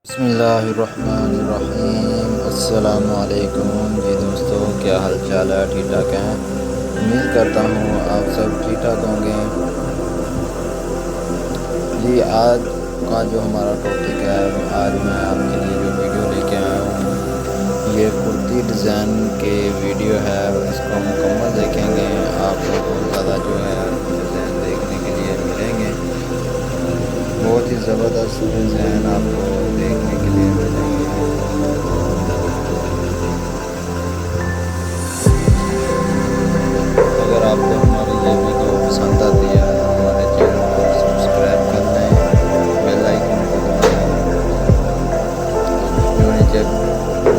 बिस्मिल्लाहिर्रहमानिर्रहीम। अस्सलामुअलैकुम जी दोस्तों, क्या हाल चाल है? ठीक ठाक हैं? उम्मीद करता हूँ आप सब ठीक ठाक होंगे। जी आज का जो हमारा टॉपिक है, आज मैं आपके लिए जो वीडियो लेके आया हूँ ये कुर्ती डिज़ाइन के वीडियो है। इसको मुकम्मल देखेंगे, आपको बहुत ज़्यादा जो है डिज़ाइन देखने के लिए मिलेंगे। बहुत ही ज़बरदस्त डिज़ाइन आपको देखने के लिए मिलेंगे। अगर आपको हमारी ये वीडियो पसंद आती है तो हमारे चैनल को सब्सक्राइब कर लें, बेल आइकन को दबाएं, जो नीचे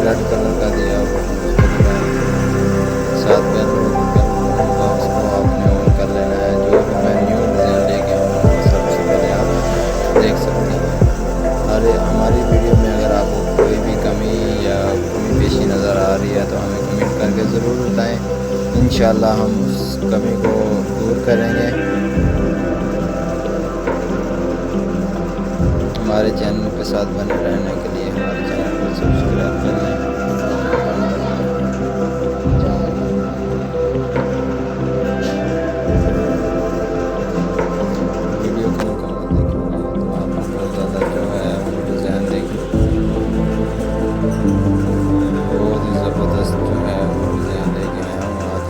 रेड कलर का दिया हुआ है उसको दबाएं, साथ बेल होगा उसको आपने ऑन कर लेना है। जो भी मैं न्यू डिज़ाइन लेके आऊँगा सबसे पहले आप देख सकते हैं। अरे हमारी वीडियो में अगर आपको कोई भी कमी या कमी पेशी नज़र आ रही है तो हमें कमेंट करके ज़रूर बताएं। इंशाल्लाह हम उस कमी को दूर करेंगे। हमारे चैनल के साथ बने रहने के लिए हमारे चैनल को सब्सक्राइब कर लें। वीडियो को मुकम्मल देखेंगे तो आपको बहुत ज़्यादा जो है वो डिज़ाइन देखें, बहुत ही ज़बरदस्त जो है वो डिज़ाइन लेके आया हूँ आज।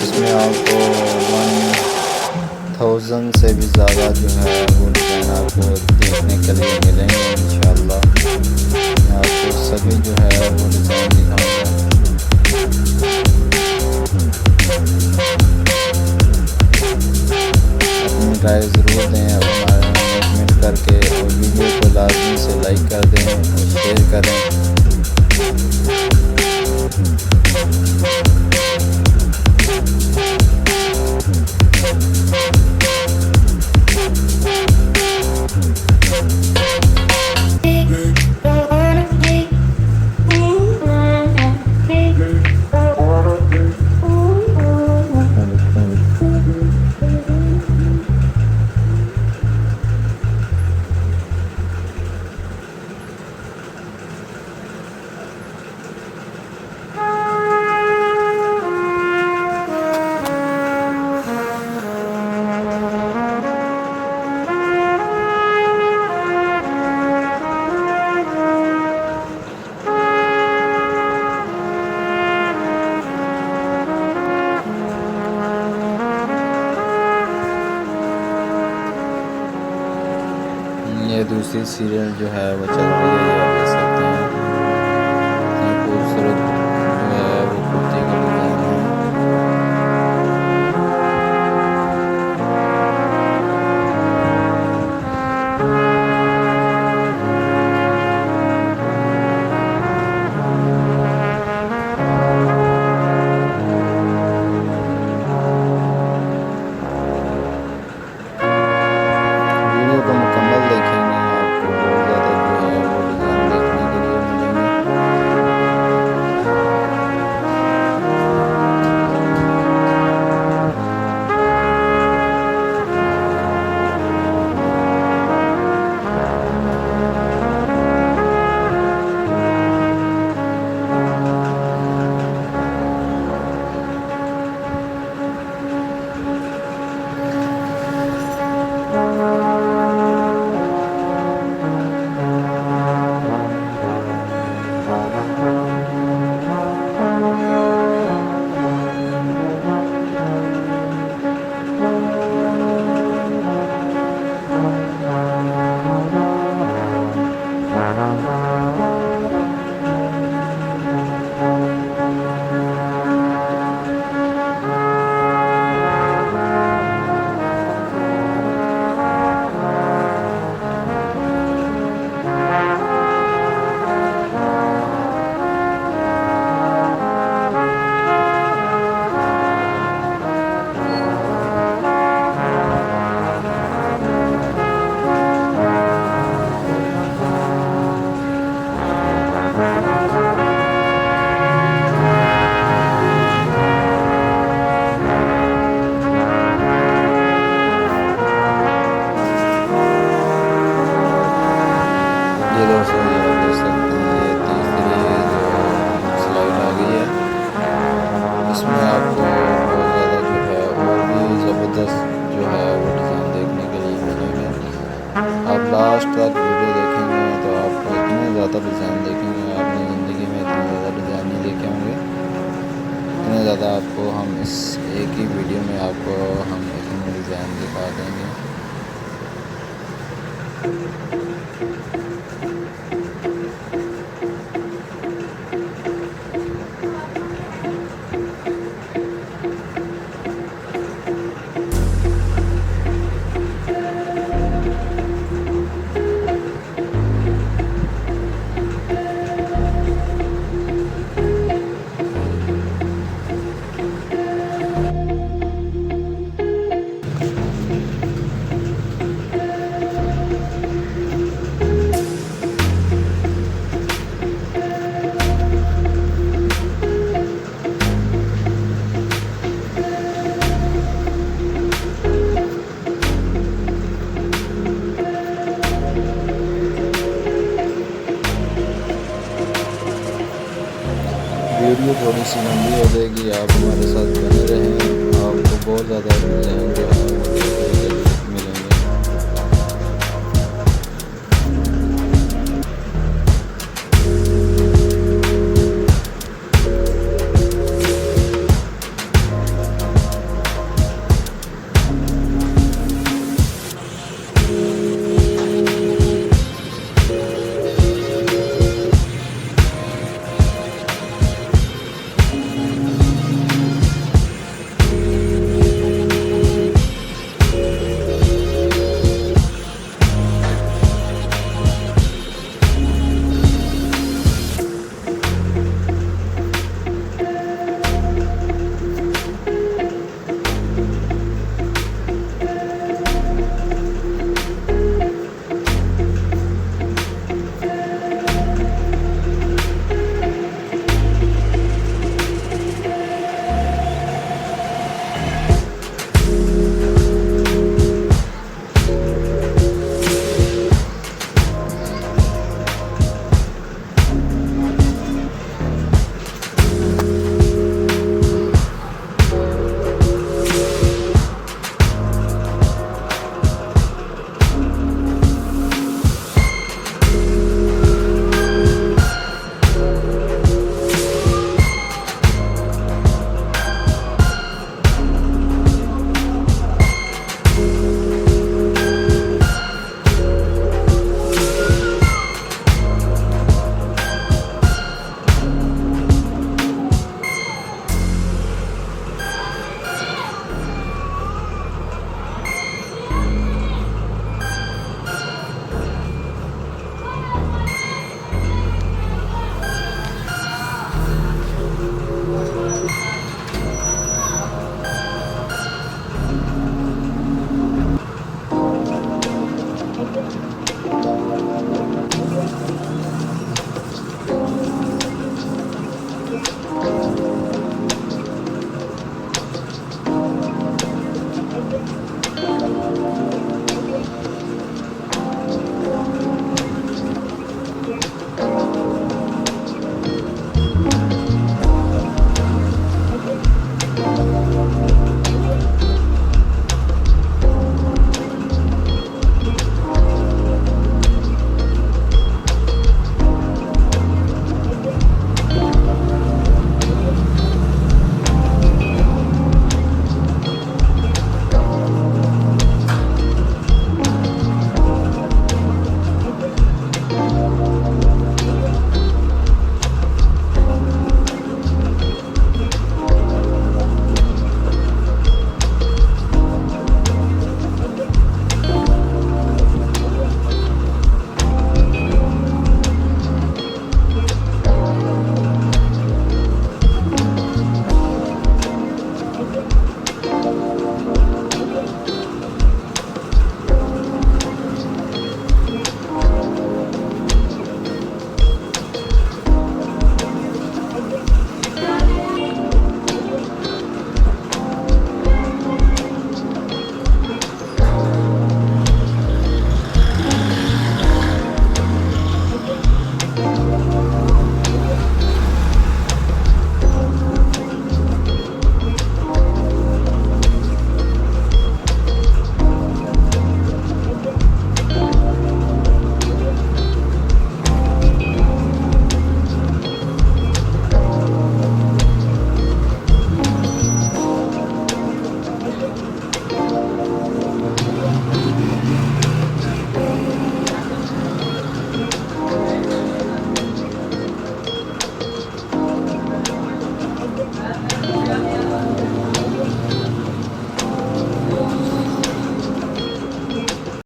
इसमें आपको 1000 से भी ज़्यादा जो है वो डिज़ाइन आपको देखने के लिए मिलेंगे इंशाल्लाह। मैं आपको सभी जो है वो डिज़ाइन दिखाऊंगा। अपनी राय ज़रूर दें और हमारे कमेंट करके, और वीडियो को लाजमी से लाइक कर दें और शेयर करें। ये दूसरी सीरियल जो है वो चल रही है, ये आप देख सकते हैं। इतनी खूबसूरत जो है वो कुर्ती का डिज़ाइन है। वीडियो को मुकम्मल देखेंगे, आपको बहुत ज़्यादा जो है वो डिज़ाइन आपको हम इसमें डिज़ाइन दिखा देंगे। वीडियो थोड़ी सी लंबी हो जाएगी, आप हमारे साथ बने रहें। आपको बहुत ज़्यादा